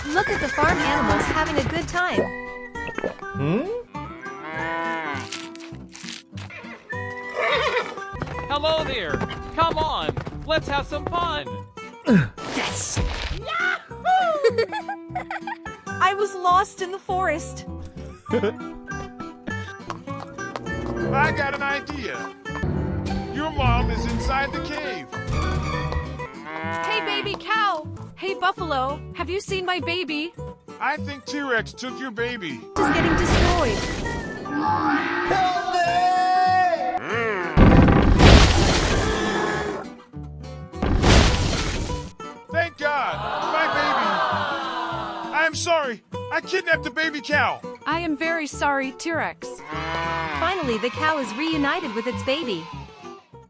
Look at the farm animals having a good time. Hello there. Come on. Let's have some fun. Yes! I was lost in the forest. I got an idea. Your mom is inside the cave. Hey, baby cow. Hey, buffalo. Have you seen my baby? I think T-Rex took your baby. It's getting destroyed. Help me! Thank God, my baby. I'm sorry. I kidnapped the baby cow. I am very sorry, T-Rex. Finally, the cow is reunited with its baby.